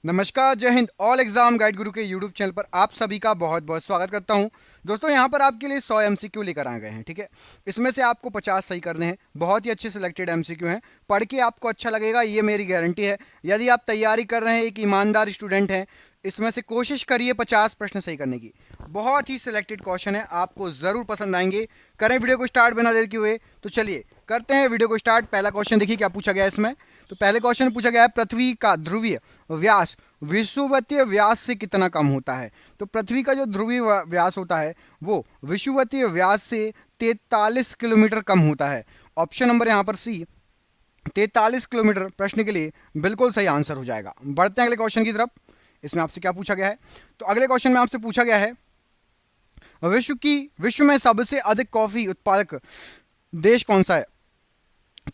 नमस्कार, जय Hind. All exam guide गुरु के यूट्यूब चैनल पर आप सभी का बहुत बहुत स्वागत करता हूं। दोस्तों, यहां पर आपके लिए 100 एमसीक्यू लेकर आ गए हैं। ठीक है, इसमें से आपको 50 सही करने हैं। बहुत ही अच्छे सिलेक्टेड एमसीक्यू हैं, पढ़ के आपको अच्छा लगेगा, ये मेरी गारंटी है। यदि आप तैयारी कर रहे हैं, एक ईमानदार स्टूडेंट हैं, इसमें से कोशिश करिए 50 प्रश्न सही करने की। बहुत ही सिलेक्टेड क्वेश्चन है, आपको ज़रूर पसंद आएंगे। करें वीडियो को स्टार्ट बिना देर किए हुए, तो चलिए करते हैं वीडियो को स्टार्ट। पहला क्वेश्चन देखिए क्या पूछा गया है इसमें। तो पहले क्वेश्चन पूछा गया है, पृथ्वी का ध्रुवीय व्यास विषुवतीय व्यास से कितना कम होता है। तो पृथ्वी का जो ध्रुवीय व्यास होता है वो विषुवतीय व्यास से 43 किलोमीटर कम होता है। ऑप्शन नंबर यहाँ पर सी 43 किलोमीटर प्रश्न के लिए बिल्कुल सही आंसर हो जाएगा। बढ़ते हैं अगले क्वेश्चन की तरफ। इसमें आपसे क्या पूछा गया है, तो अगले क्वेश्चन में आपसे पूछा गया है, विश्व में सबसे अधिक कॉफी उत्पादक देश कौन सा है।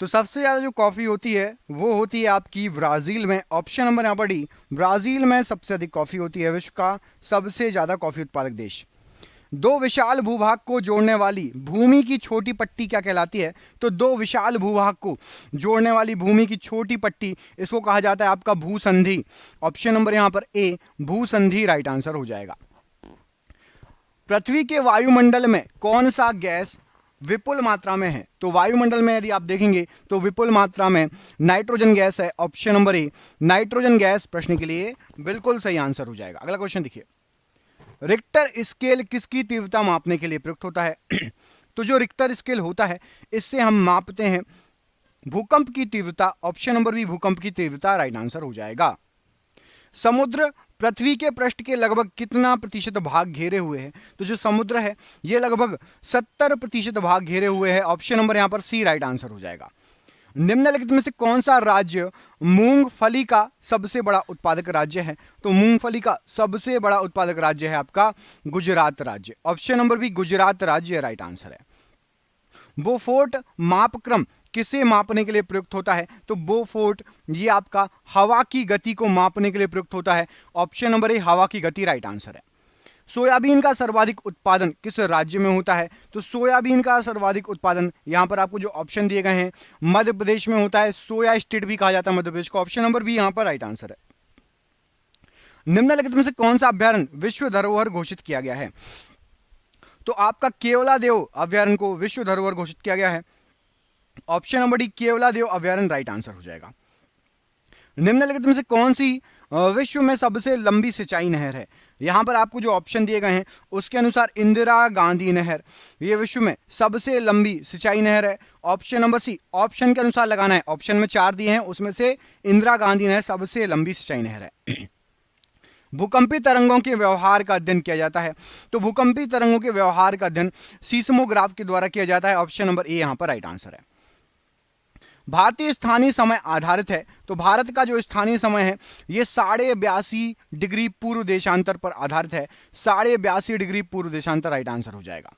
तो सबसे ज़्यादा जो कॉफ़ी होती है वो होती है आपकी ब्राज़ील में। ऑप्शन नंबर यहाँ पर डी, ब्राज़ील में सबसे अधिक कॉफ़ी होती है, विश्व का सबसे ज़्यादा कॉफ़ी उत्पादक देश। दो विशाल भूभाग को जोड़ने वाली भूमि की छोटी पट्टी क्या कहलाती है। तो दो विशाल भूभाग को जोड़ने वाली भूमि की छोटी पट्टी, इसको कहा जाता है आपका भूसंधि। ऑप्शन नंबर यहाँ पर ए, भूसंधि राइट आंसर हो जाएगा। पृथ्वी के वायुमंडल में कौन सा गैस विपुल मात्रा में है। तो वायुमंडल में यदि आप देखेंगे तो विपुल मात्रा में नाइट्रोजन गैस है। ऑप्शन नंबर ए, नाइट्रोजन गैस प्रश्न के लिए बिल्कुल सही आंसर हो जाएगा। अगला क्वेश्चन देखिए, रिक्टर स्केल किसकी तीव्रता मापने के लिए प्रयुक्त होता है। तो जो रिक्टर स्केल होता है इससे हम मापते हैं भूकंप की तीव्रता। ऑप्शन नंबर बी, भूकंप की तीव्रता राइट आंसर हो जाएगा। समुद्र पृथ्वी के पृष्ठ के लगभग कितना प्रतिशत भाग घेरे हुए है। तो जो समुद्र है ये लगभग 70% भाग घेरे हुए है। ऑप्शन नंबर यहां पर सी राइट आंसर हो जाएगा। निम्नलिखित में से कौन सा राज्य मूंगफली का सबसे बड़ा उत्पादक राज्य है। तो मूंगफली का सबसे बड़ा उत्पादक राज्य है आपका गुजरात राज्य। ऑप्शन नंबर बी, गुजरात राज्य राइट आंसर है। बोफोर्ट मापक्रम किसे मापने के लिए प्रयुक्त होता है। तो बोफोर्ट ये आपका हवा की गति को मापने के लिए प्रयुक्त होता है। ऑप्शन नंबर ए, हवा की गति राइट आंसर है। सोयाबीन का सर्वाधिक उत्पादन किस राज्य में होता है। तो सोयाबीन का सर्वाधिक उत्पादन यहां पर आपको जो ऑप्शन दिए गए हैं मध्य प्रदेश में होता है। सोया स्टेट भी कहा जाता है मध्य प्रदेश को। ऑप्शन नंबर बी यहां पर राइट आंसर है। निम्नलिखित में से कौन सा अभ्यारण्य विश्व धरोहर घोषित किया गया है। तो आपका केवलादेव अभ्यारण्य को विश्व धरोहर घोषित किया गया है। ऑप्शन नंबर डी, केवलादेव अभ्यारण्य राइट आंसर हो जाएगा। निम्नलिखित में से कौन सी विश्व में सबसे लंबी सिंचाई नहर है। यहां पर आपको जो ऑप्शन दिए गए हैं उसके अनुसार इंदिरा गांधी नहर ये विश्व में सबसे लंबी सिंचाई नहर है। ऑप्शन नंबर सी, ऑप्शन के अनुसार लगाना है। ऑप्शन में 4 दिए हैं, उसमें से इंदिरा गांधी नहर सबसे लंबी सिंचाई नहर है। भूकंपी तरंगों के व्यवहार का अध्ययन किया जाता है। तो भूकंपी तरंगों के व्यवहार का अध्ययन सीस्मोग्राफ के द्वारा किया जाता है। ऑप्शन नंबर ए यहां पर राइट आंसर है। भारतीय स्थानीय समय आधारित है। तो भारत का जो स्थानीय समय है ये 82.5 डिग्री पूर्व देशांतर पर आधारित है। 82.5 डिग्री पूर्व देशांतर राइट आंसर हो जाएगा।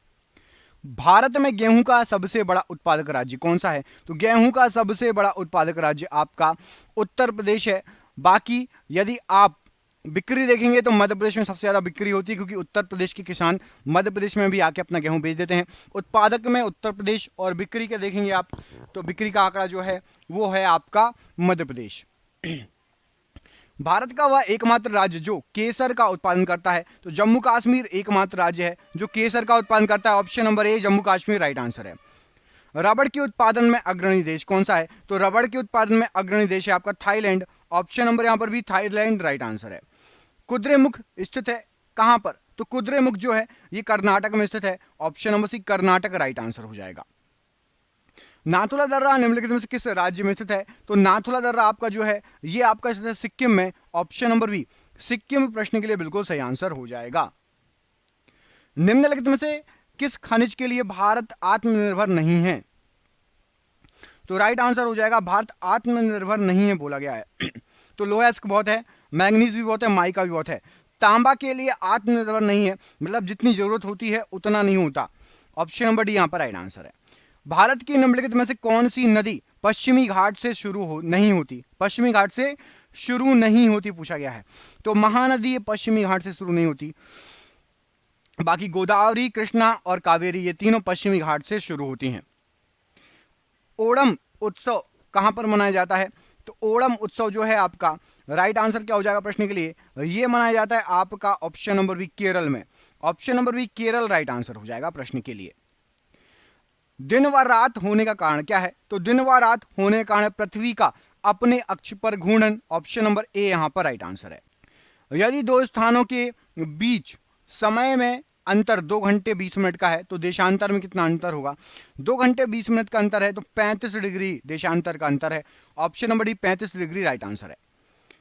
भारत में गेहूं का सबसे बड़ा उत्पादक राज्य कौन सा है। तो गेहूं का सबसे बड़ा उत्पादक राज्य आपका उत्तर प्रदेश है। बाकी यदि आप बिक्री देखेंगे तो मध्य प्रदेश में सबसे ज़्यादा बिक्री होती है, क्योंकि उत्तर प्रदेश के किसान मध्य प्रदेश में भी आके अपना गेहूं बेच देते हैं। उत्पादक में उत्तर प्रदेश, और बिक्री के देखेंगे आप तो बिक्री का आंकड़ा जो है वो है आपका मध्य प्रदेश। भारत का वह एकमात्र राज्य जो केसर का उत्पादन करता है। तो जम्मू कश्मीर एकमात्र राज्य है जो केसर का उत्पादन करता है। ऑप्शन नंबर ए, जम्मू कश्मीर राइट आंसर है। रबड़ के उत्पादन में अग्रणी देश कौन सा है। तो रबड़ के उत्पादन में अग्रणी देश है आपका थाईलैंड। ऑप्शन नंबर यहां पर भी थाईलैंड राइट आंसर है। कुद्रेमुख स्थित है कहां पर। तो कुद्रेमुख जो है ये कर्नाटक में स्थित है। Option number C, Karnataka right answer हो जाएगा। नाथुला दर्रा निम्नलिखित में से किस राज्य में स्थित है। तो नाथुला दर्रा आपका जो है ये आपका स्थित है सिक्किम में। ऑप्शन नंबर बी, सिक्किम प्रश्न के लिए बिल्कुल सही आंसर हो जाएगा। निम्नलिखित में से किस खनिज के लिए भारत आत्मनिर्भर नहीं है। तो राइट आंसर हो जाएगा, भारत आत्मनिर्भर नहीं है बोला गया है। तो लोहा बहुत है, मैग्नीज भी बहुत है, माइका भी बहुत है। तांबा के लिए आत्मनिर्भर नहीं है, मतलब जितनी जरूरत होती है उतना नहीं होता। ऑप्शन नंबर डी यहां पर राइट आंसर है। भारत की निम्नलिखित में से कौन सी नदी पश्चिमी घाट से शुरू नहीं होती। पश्चिमी घाट से शुरू नहीं होती पूछा गया है। तो महानदी पश्चिमी घाट से शुरू नहीं होती। बाकी गोदावरी, कृष्णा और कावेरी ये तीनों पश्चिमी घाट से शुरू होती हैं। ओणम उत्सव कहां पर मनाया जाता है। तो ओणम उत्सव जो है आपका राइट आंसर क्या हो जाएगा प्रश्न के लिए, ये मनाया जाता है आपका ऑप्शन नंबर बी केरल में। Option number B Kerala right answer हो जाएगा प्रश्न के लिए। दिन व रात होने का कारण क्या है, तो दिन व रात होने का कारण पृथ्वी का अपने अक्ष पर घूर्णन। ऑप्शन नंबर ए यहां पर राइट आंसर है। यदि दो स्थानों के बीच समय में अंतर 2 घंटे 20 मिनट का है तो देशांतर में कितना अंतर होगा, 2 घंटे 20 मिनट का अंतर है तो 35 डिग्री देशांतर का अंतर है। Option number D 35 degree right answer है।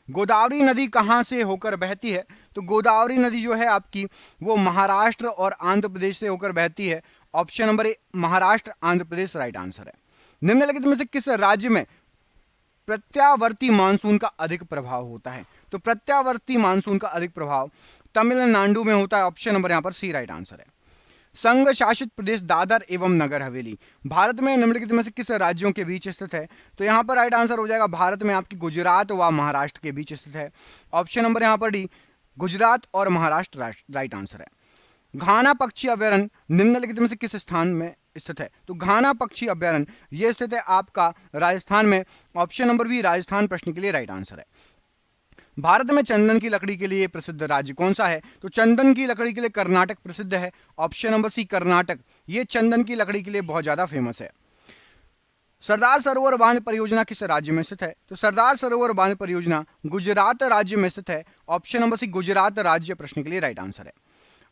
गोदावरी नदी कहां से होकर बहती है, तो गोदावरी नदी जो है आपकी वो महाराष्ट्र और आंध्र प्रदेश से होकर बहती है। ऑप्शन नंबर ए महाराष्ट्र आंध्र प्रदेश राइट आंसर है। निम्नलिखित में से किस राज्य में प्रत्यावर्ती मानसून का अधिक प्रभाव होता है, तो प्रत्यावर्ती मानसून का अधिक प्रभाव तमिलनाडु में होता है। ऑप्शन नंबर यहां पर सी राइट आंसर है। संघ शासित प्रदेश दादर एवं नगर हवेली भारत में निम्नलिखित में से किस राज्यों के बीच स्थित है, तो यहां पर राइट आंसर हो जाएगा भारत में आपकी गुजरात व महाराष्ट्र के बीच स्थित है। ऑप्शन नंबर यहां पर डी गुजरात और महाराष्ट्र राइट आंसर है। घाना पक्षी अभ्यारण्य निम्नलिखित में से किस स्थान में स्थित है, तो घाना पक्षी अभ्यारण्य यह स्थित है आपका राजस्थान में। ऑप्शन नंबर बी राजस्थान प्रश्न के लिए राइट आंसर है। भारत में चंदन की लकड़ी के लिए प्रसिद्ध राज्य कौन सा है, तो चंदन की लकड़ी के लिए कर्नाटक प्रसिद्ध है। ऑप्शन नंबर सी कर्नाटक, ये चंदन की लकड़ी के लिए बहुत ज्यादा फेमस है। सरदार सरोवर बांध परियोजना किस राज्य में स्थित है, तो सरदार सरोवर बांध परियोजना गुजरात राज्य में स्थित है। ऑप्शन नंबर सी गुजरात राज्य प्रश्न के लिए राइट आंसर है।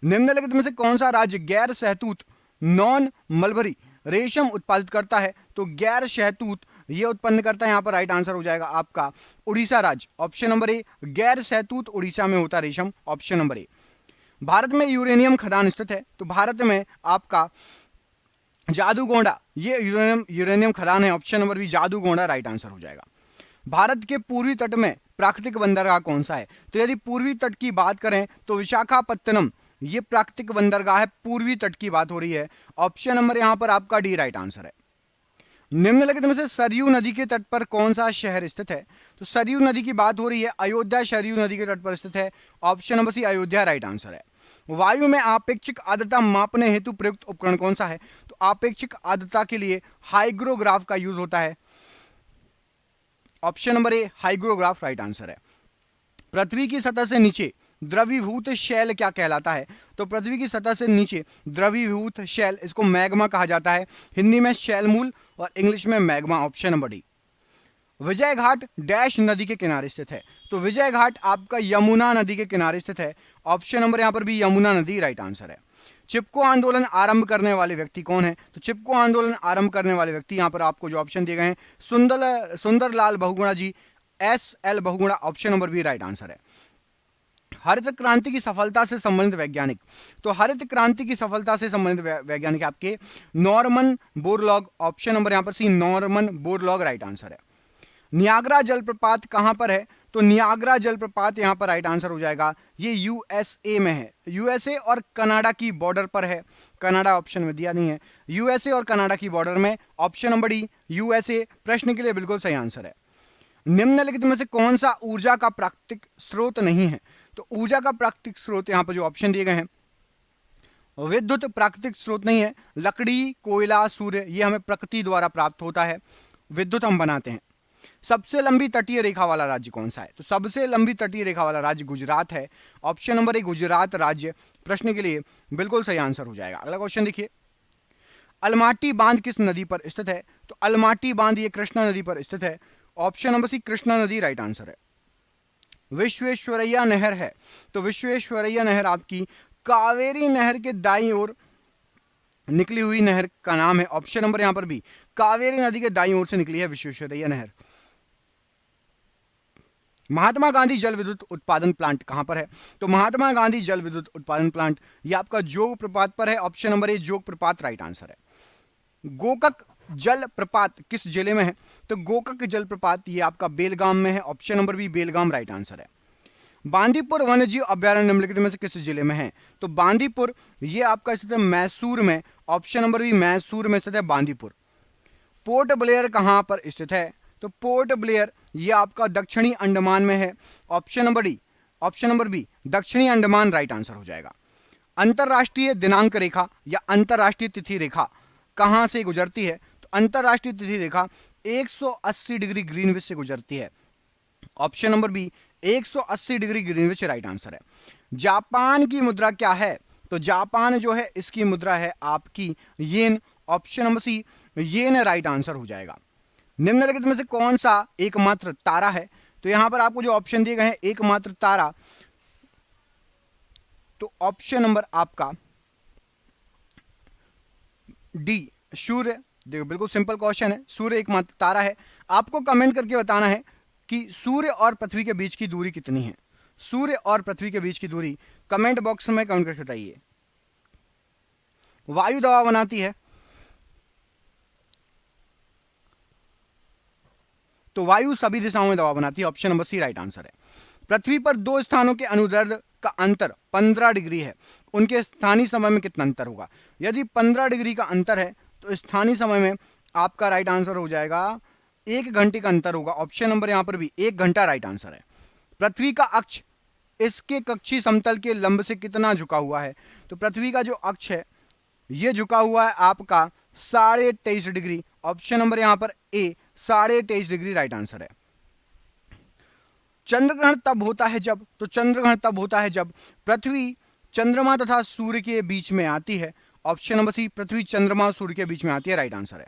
निम्नलिखित में से कौन सा राज्य गैर सहतूत नॉन मलबरी रेशम उत्पादित करता है, तो गैर शहतूत ये उत्पन्न करता है। यहां पर राइट आंसर हो जाएगा आपका उड़ीसा राज्य। ऑप्शन नंबर ए गैर सहतूत उड़ीसा में होता रेशम। ऑप्शन नंबर ए। भारत में यूरेनियम खदान स्थित है, तो भारत में आपका जादूगोंडा ये यूरेनियम खदान है। Option number B Jaduguda right answer हो जाएगा। भारत के पूर्वी तट में प्राकृतिक बंदरगाह कौन सा है, तो यदि पूर्वी तट की बात करें तो विशाखापत्तनम ये प्राकृतिक बंदरगाह है, पूर्वी तट की बात हो रही है। ऑप्शन नंबर यहां पर आपका डी राइट आंसर है। निम्नलिखित में से सरयू नदी के तट पर कौन सा शहर स्थित है, तो सरयू नदी की बात हो रही है, अयोध्या सरयू नदी के तट पर स्थित है। Option number C Ayodhya right answer है। वायु में आपेक्षिक आर्द्रता मापने हेतु प्रयुक्त उपकरण कौन सा है, तो आपेक्षिक आर्द्रता के लिए हाइग्रोग्राफ का यूज होता है। ऑप्शन नंबर ए हाइग्रोग्राफ राइट आंसर है। पृथ्वी की सतह से नीचे द्रवीभूत शैल क्या कहलाता है, तो पृथ्वी की सतह से नीचे द्रवीभूत शैल इसको मैग्मा कहा जाता है। हिंदी में शैलमूल और इंग्लिश में magma. Option number D. Vijay Ghat dash नदी के किनारे स्थित है, तो विजय घाट आपका यमुना नदी के किनारे स्थित है। ऑप्शन नंबर यहां पर भी यमुना नदी राइट आंसर है। चिपको आंदोलन आरंभ करने वाले व्यक्ति कौन है, तो चिपको आंदोलन आरंभ करने वाले व्यक्ति यहां पर आपको जो ऑप्शन दिए गए हैं Sunderlal Bahuguna ji, SL Bahuguna. Option number B right answer है। हरित क्रांति की सफलता से संबंधित वैज्ञानिक, तो हरित क्रांति की सफलता से संबंधित वैज्ञानिक आपके नॉर्मन बोरलॉग। ऑप्शन नंबर यहां पर सी नॉर्मन बोरलॉग राइट आंसर है। नियाग्रा जलप्रपात कहां पर है, तो नियाग्रा जलप्रपात यहां पर राइट आंसर हो जाएगा, ये USA में है। USA और कनाडा की बॉर्डर पर है। कनाडा ऑप्शन में दिया नहीं है, USA और कनाडा की बॉर्डर में। ऑप्शन नंबर डी USA प्रश्न के लिए बिल्कुल सही आंसर है। निम्नलिखित में से कौन सा ऊर्जा का प्राकृतिक स्रोत नहीं है, तो ऊर्जा का प्राकृतिक स्रोत यहां पर जो ऑप्शन दिए गए हैं विद्युत प्राकृतिक स्रोत नहीं है। लकड़ी कोयला सूर्य ये हमें प्रकृति द्वारा प्राप्त होता है, विद्युत हम बनाते हैं। सबसे लंबी तटीय रेखा वाला राज्य कौन सा है, तो सबसे लंबी तटीय रेखा वाला राज्य गुजरात है। ऑप्शन नंबर ए गुजरात राज्य प्रश्न के लिए बिल्कुल सही आंसर हो जाएगा। अगला क्वेश्चन देखिए, अलमाटी बांध किस नदी पर स्थित है, तो अलमाटी बांध ये कृष्णा नदी पर स्थित है। ऑप्शन नंबर सी कृष्णा नदी राइट आंसर है। विश्वेश्वरैया नहर है, तो विश्वेश्वरैया नहर आपकी कावेरी नहर के दाईं ओर निकली हुई नहर का नाम है। ऑप्शन नंबर यहां पर भी कावेरी नदी के दाईं ओर से निकली है विश्वेश्वरैया नहर। महात्मा गांधी जल विद्युत उत्पादन प्लांट कहां पर है, तो महात्मा गांधी जल विद्युत उत्पादन प्लांट ये आपका जोग प्रपात पर है। ऑप्शन नंबर ए जोग प्रपात राइट आंसर है। गोकक जल प्रपात किस जिले में है, तो गोकक जल प्रपात ये आपका बेलगाम में है। ऑप्शन नंबर बी बेलगाम राइट आंसर है। बांदीपुर वन्यजीव अभ्यारण्य निम्नलिखित में से किस जिले में है, तो बांदीपुर ये आपका स्थित है मैसूर में। ऑप्शन नंबर बी मैसूर में स्थित है बांदीपुर। पोर्ट ब्लेयर कहां पर स्थित है, तो पोर्ट ब्लेयर ये आपका दक्षिणी अंडमान में है। ऑप्शन नंबर बी दक्षिणी अंडमान राइट आंसर हो जाएगा। अंतरराष्ट्रीय दिनांक रेखा या अंतरराष्ट्रीय तिथि रेखा कहां से गुजरती है, तो अंतरराष्ट्रीय तिथि रेखा 180 डिग्री ग्रीनविच से गुजरती है। Option number B 180 degree Greenwich right answer है। जापान की मुद्रा क्या है? तो जापान जो है इसकी मुद्रा है आपकी येन। ऑप्शन नंबर सी येन राइट आंसर हो जाएगा। निम्नलिखित में से कौन सा एकमात्र तारा है? तो यहां पर आपको जो ऑप्शन दिए गए हैं एकमात्र तारा, तो ऑप्शन नंबर आपका डी सूर्य। देखो बिल्कुल सिंपल क्वेश्चन है, सूर्य एकमात्र तारा है। आपको कमेंट करके बताना है कि सूर्य और पृथ्वी के बीच की दूरी कितनी है। सूर्य और पृथ्वी के बीच की दूरी कमेंट बॉक्स में कमेंट करके बताइए। वायु दबाव बनाती है, तो वायु सभी दिशाओं में दबाव बनाती है। Option number C right answer है। पृथ्वी पर दो स्थानों के अनुदैर्ध्य का अंतर 15 डिग्री है, उनके स्थानीय समय में कितना अंतर होगा? यदि 15 डिग्री का अंतर है तो स्थानीय समय में आपका राइट आंसर हो जाएगा 1 घंटे का अंतर होगा। ऑप्शन नंबर यहां पर भी 1 घंटा राइट आंसर है। पृथ्वी का अक्ष इसके कक्षीय समतल के लंब से कितना झुका हुआ है? तो पृथ्वी का जो अक्ष है यह झुका हुआ है आपका 23.5 डिग्री। ऑप्शन नंबर यहां पर ए 23.5 डिग्री राइट आंसर है। चंद्रग्रहण तब होता है जब, तो चंद्रग्रहण तब होता है जब पृथ्वी चंद्रमा तथा सूर्य के बीच में आती है। ऑप्शन नंबर सी पृथ्वी चंद्रमा और सूर्य के बीच में आती है, राइट आंसर है।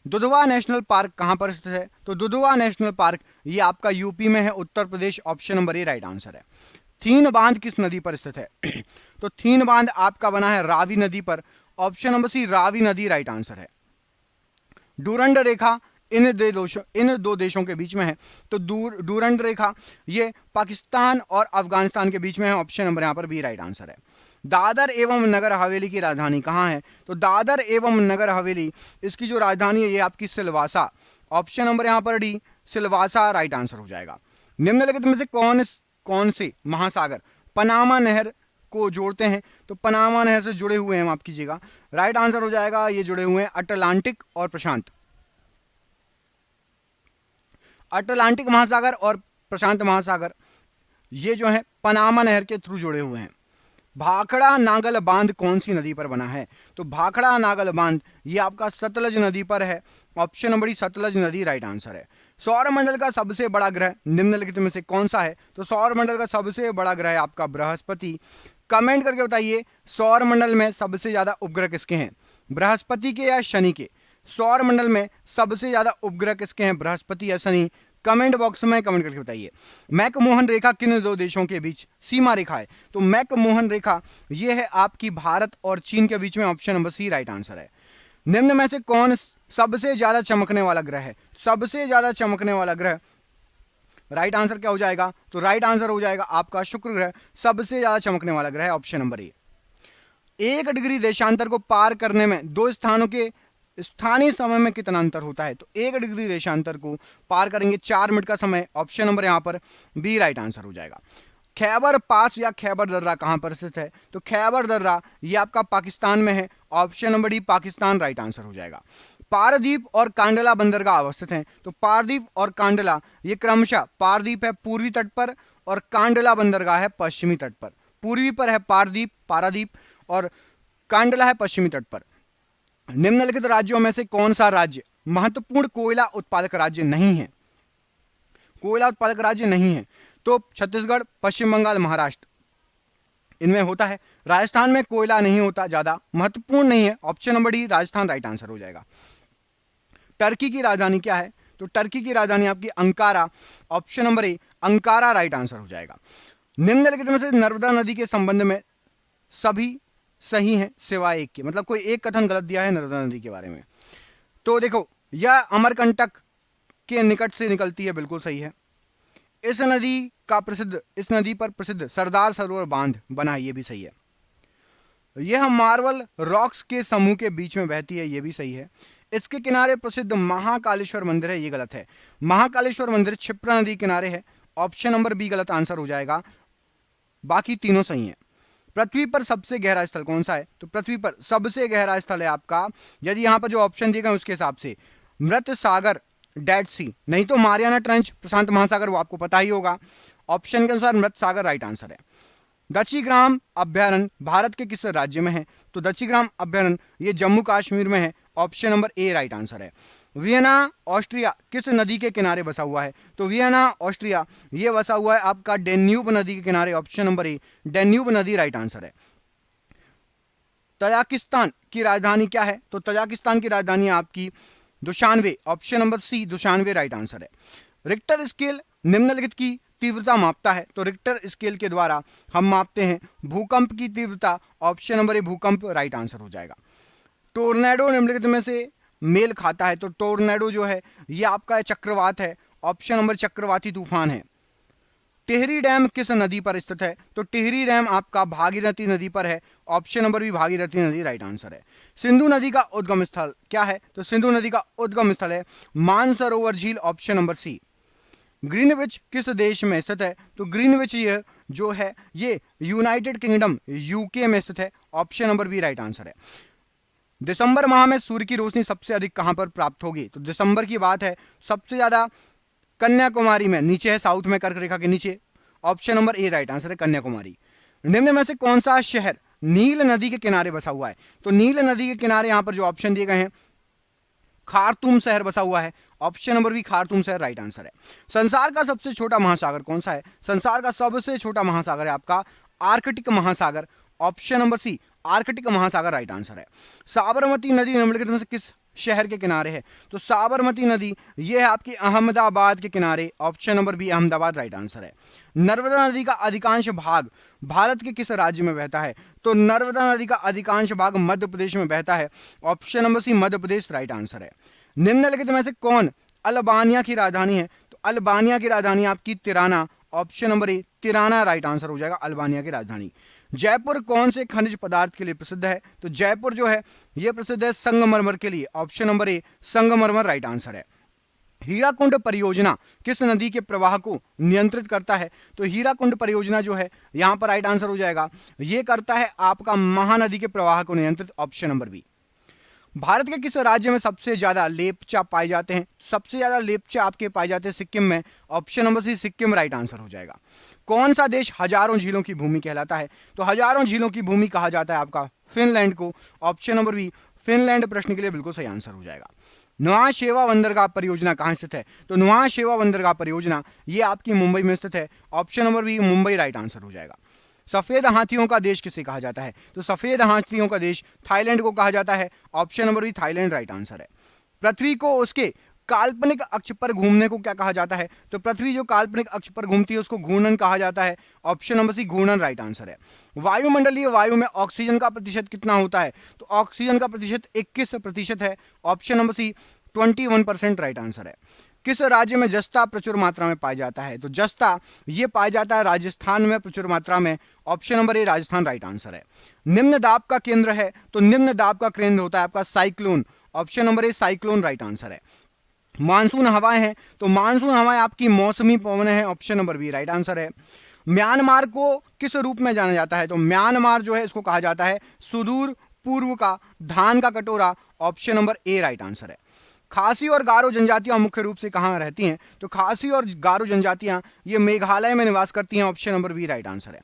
दुधवा नेशनल पार्क कहां पर स्थित है? तो दुधवा नेशनल पार्क ये आपका यूपी में है, Uttar Pradesh. Option number A right answer है। थीन बांध किस नदी पर स्थित है? तो थीन बांध आपका बना है रावी नदी पर। ऑप्शन नंबर सी रावी नदी राइट आंसर है। डूरंड रेखा इन दो देशों के बीच में है, तो डूरंड रेखा ये पाकिस्तान और अफगानिस्तान के बीच में है। ऑप्शन नंबर यहां पर बी राइट आंसर है। दादर एवं नगर हवेली की राजधानी कहां है? तो दादर एवं नगर हवेली इसकी जो राजधानी है ये आपकी सिलवासा। ऑप्शन नंबर यहां पर डी सिलवासा राइट आंसर हो जाएगा। निम्नलिखित में से कौन से महासागर पनामा नहर को जोड़ते हैं? तो पनामा नहर से जुड़े हुए हैं, माफ कीजिएगा, राइट आंसर हो जाएगा ये जुड़े हुए हैं अटलांटिक और प्रशांत। अटलांटिक महासागर और प्रशांत महासागर ये जो है पनामा नहर के थ्रू जुड़े हुए हैं। भाखड़ा नागल बांध कौन सी नदी पर बना है? तो भाखड़ा नागल बांध ये आपका सतलज नदी पर है। ऑप्शन नंबर सतलज नदी राइट आंसर है। सौरमंडल का सबसे बड़ा ग्रह निम्नलिखित में से कौन सा है? तो सौरमंडल का सबसे बड़ा ग्रह है आपका बृहस्पति। कमेंट करके बताइए सौरमंडल में सबसे ज्यादा उपग्रह किसके हैं, बृहस्पति के या शनि के? सौरमंडल में सबसे ज्यादा उपग्रह किसके हैं, बृहस्पति या शनि? कमेंट बॉक्स में कमेंट करके बताइए। मैकमोहन रेखा किन दो देशों के बीच सीमा रेखा है? तो मैकमोहन रेखा यह है आपकी भारत और चीन के बीच में। Option number C right answer है। निम्न में से कौन सबसे ज्यादा चमकने वाला ग्रह है? सबसे ज्यादा चमकने वाला ग्रह राइट आंसर क्या हो जाएगा? तो राइट आंसर हो जाएगा आपका शुक्र ग्रह सबसे ज्यादा चमकने वाला ग्रह है। ऑप्शन नंबर ए। 1 डिग्री देशांतर को पार करने में दो स्थानों के स्थानीय समय में कितना अंतर होता है? तो 1 डिग्री देशांतर को पार करेंगे 4 मिनट का समय। ऑप्शन नंबर यहां पर बी राइट आंसर हो जाएगा। खैबर पास या खैबर दर्रा कहां पर स्थित है? तो खैबर दर्रा ये आपका पाकिस्तान में है। Option number D Pakistan right answer हो जाएगा। पारदीप और कांडला बंदरगाह अवस्थित हैं, तो पारदीप और कांडला ये क्रमशः पारदीप है पूर्वी तट पर और कांडला बंदरगाह है पश्चिमी तट पर। पूर्वी पर है पारादीप और कांडला है पश्चिमी तट पर। निम्नलिखित राज्यों में से कौन सा राज्य महत्वपूर्ण कोयला उत्पादक राज्य नहीं है? कोयला उत्पादक राज्य नहीं है तो छत्तीसगढ़, पश्चिम बंगाल, महाराष्ट्र इनमें होता है। राजस्थान में कोयला नहीं होता, ज्यादा महत्वपूर्ण नहीं है। Option number D Rajasthan right answer हो जाएगा। टर्की की राजधानी क्या है? तो टर्की की राजधानी आपकी अंकारा। ऑप्शन नंबर ए अंकारा राइट आंसर हो जाएगा। निम्नलिखित में से नर्मदा नदी के संबंध में सभी सही है सिवाय एक के, मतलब कोई एक कथन गलत दिया है नर्मदा नदी के बारे में। तो देखो यह अमरकंटक के निकट से निकलती है, बिल्कुल सही है। इस नदी पर प्रसिद्ध सरदार सरोवर बांध बना है, ये भी सही है। यह मार्बल रॉक्स के समूह के बीच में बहती है, ये भी सही है। इसके किनारे प्रसिद्ध महाकालेश्वर मंदिर है, ये गलत है। महाकालेश्वर मंदिर क्षिप्रा नदी किनारे है। ऑप्शन नंबर बी गलत आंसर हो जाएगा, बाकी तीनों सही है। पृथ्वी पर सबसे गहरा स्थल कौन सा है? तो पृथ्वी पर सबसे गहरा स्थल है आपका, यदि यहां पर जो ऑप्शन दिए गए उसके हिसाब से, मृत सागर डेड सी, नहीं तो मारियाना ट्रेंच प्रशांत महासागर, वो आपको पता ही होगा। ऑप्शन के अनुसार मृत सागर राइट आंसर है। दक्षिग्राम अभ्यारण्य भारत के किस राज्य में है? तो दक्षिग्राम अभ्यारण्य ये जम्मू कश्मीर में है। Option number A right answer है। वियना ऑस्ट्रिया किस नदी के किनारे बसा हुआ है? तो वियना ऑस्ट्रिया ये बसा हुआ है आपका डेन्यूब नदी के किनारे, ऑप्शन नंबर ए डेन्यूब नदी राइट आंसर है। तजाकिस्तान की राजधानी क्या है? तो तजाकिस्तान की राजधानी आपकी Dushanbe, option number C Dushanbe right answer है। रिक्टर स्केल निम्नलिखित की तीव्रता मापता है, तो रिक्टर स्केल के द्वारा हम मापते हैं भूकंप की तीव्रता, ऑप्शन नंबर ए भूकंप राइट आंसर हो जाएगा। टोर्नेडो निम्नलिखित में से मेल खाता है, तो टोर्नेडो जो है ये आपका चक्रवात है, ऑप्शन नंबर चक्रवाती तूफान है। टिहरी डैम किस नदी पर स्थित है? तो टिहरी डैम आपका भागीरथी नदी पर है, ऑप्शन नंबर बी भागीरथी नदी राइट आंसर है। सिंधु नदी का उद्गम स्थल क्या है? तो सिंधु नदी का उद्गम स्थल है मानसरोवर झील, ऑप्शन नंबर सी। ग्रीनविच किस देश में स्थित है? तो ग्रीनविच ये जो है ये यूनाइटेड किंगडम यूके में स्थित है, option number B right answer है। दिसंबर माह में सूर्य की रोशनी सबसे अधिक कहां पर प्राप्त होगी? तो दिसंबर की बात है, सबसे ज्यादा कन्याकुमारी में, नीचे है साउथ में कर्क रेखा के नीचे, option number A right answer है कन्याकुमारी। निम्न में से कौन सा शहर नील नदी के किनारे बसा हुआ है? तो नील नदी के किनारे यहां पर जो ऑप्शन दिए गए हैं, खार्तूम शहर बसा हुआ है, ऑप्शन नंबर बी खार्तूम शहर राइट आंसर है। संसार का सबसे छोटा महासागर कौन सा है? संसार का सबसे छोटा महासागर है आपका आर्कटिक महासागर, ऑप्शन नंबर सी आर्कटिक महासागर राइट आंसर है। साबरमती नदी निम्नलिखित में से किस शहर के किनारे है? तो साबरमती नदी ये है आपकी अहमदाबाद के किनारे, option number B Ahmedabad right answer है। नर्मदा नदी का अधिकांश भाग भारत के किस राज्य में बहता है? तो नर्मदा नदी का अधिकांश भाग मध्य प्रदेश में बहता है, ऑप्शन नंबर सी मध्य प्रदेश राइट आंसर है। निम्नलिखित में से कौन अल्बानिया की राजधानी है? तो अल्बानिया की राजधानी आपकी तिराना, ऑप्शन नंबर ए तिराना राइट आंसर हो जाएगा अल्बानिया की राजधानी। जयपुर कौन से खनिज पदार्थ के लिए प्रसिद्ध है? तो जयपुर जो है यह प्रसिद्ध है संगमरमर के लिए, ऑप्शन नंबर ए संगमरमर राइट आंसर है। हीराकुंड परियोजना किस नदी के प्रवाह को नियंत्रित करता है? तो हीराकुंड परियोजना जो है यहां पर राइट आंसर हो जाएगा, यह करता है आपका महानदी के प्रवाह को नियंत्रित, ऑप्शन नंबर बी। भारत के किस राज्य में सबसे ज्यादा लेपचा पाए जाते हैं? सबसे ज्यादा लेपचा आपके पाए जाते हैं सिक्किम में, option number C Sikkim right answer हो जाएगा। कौन सा देश हजारों झीलों की भूमि कहलाता है? तो हजारों झीलों की भूमि कहा जाता है आपका फिनलैंड को, ऑप्शन नंबर बी फिनलैंड प्रश्न के लिए बिल्कुल सही आंसर हो जाएगा। नुआ शेवा बंदरगाह परियोजना कहां स्थित है? तो नुआ शेवा बंदरगाह परियोजना ये आपकी मुंबई में स्थित है, option number B Mumbai right answer हो जाएगा। सफेद हाथियों का देश किसे कहा जाता है? तो सफेद हाथियों का देश थाईलैंड को कहा जाता है, option number B Thailand right answer है। पृथ्वी को उसके काल्पनिक अक्ष पर घूमने को क्या कहा जाता है? तो पृथ्वी जो काल्पनिक अक्ष पर घूमती है उसको घूर्णन कहा जाता है, ऑप्शन नंबर सी घूर्णन राइट आंसर है। वायुमंडलीय वायु में ऑक्सीजन का प्रतिशत कितना होता है? तो ऑक्सीजन का प्रतिशत 21% है, option number C 21% right answer है। किस राज्य में जस्ता प्रचुर मात्रा में पाया जाता है? तो जस्ता ये पाया जाता है राजस्थान में प्रचुर मात्रा में, ऑप्शन नंबर ए राजस्थान राइट आंसर है। निम्न दाब का केंद्र है? तो निम्न दाब का केंद्र होता है आपका cyclone, option number A cyclone right answer है। मानसून हवाएं हैं? तो मानसून हवाएं आपकी मौसमी पवन है, option number B right answer है। म्यांमार को किस रूप में जाना जाता है? तो म्यांमार जो है इसको कहा जाता है सुदूर पूर्व का धान का कटोरा, option number A right answer है। खासी और गारो जनजातियां मुख्य रूप से कहां रहती हैं? तो खासी और गारो जनजातियां ये मेघालय में निवास करती हैं, option number B right answer है।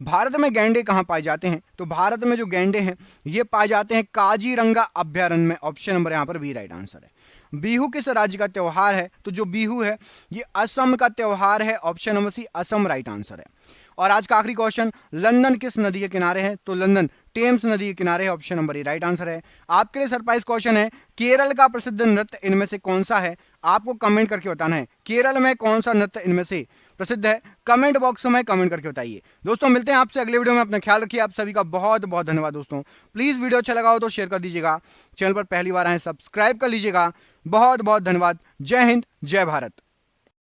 भारत में गैंडे कहां पाए जाते हैं? तो भारत में जो गैंडे हैं ये पाए जाते हैं काजीरंगा अभ्यारण्य में, ऑप्शन नंबर यहां पर बी राइट आंसर है। बिहू किस राज्य का त्योहार है? तो जो बिहू है ये असम का त्योहार है, option number C Assam right answer है। और आज का आखिरी क्वेश्चन, लंदन किस नदी के किनारे है? तो लंदन टेम्स नदी के किनारे है, option number A right answer है। आपके लिए सरप्राइज क्वेश्चन है, केरल का प्रसिद्ध नृत्य इनमें से कौन सा है? आपको कमेंट करके बताना है केरल में कौन सा नृत्य इनमें से प्रसिद्ध है, कमेंट बॉक्स में कमेंट करके बताइए। दोस्तों मिलते हैं आपसे अगले वीडियो में, अपना ख्याल रखिए। आप सभी का बहुत बहुत धन्यवाद दोस्तों। प्लीज वीडियो अच्छा लगा हो तो शेयर कर दीजिएगा, चैनल पर पहली बार आए सब्सक्राइब कर लीजिएगा। बहुत बहुत धन्यवाद। जय हिंद, जय भारत।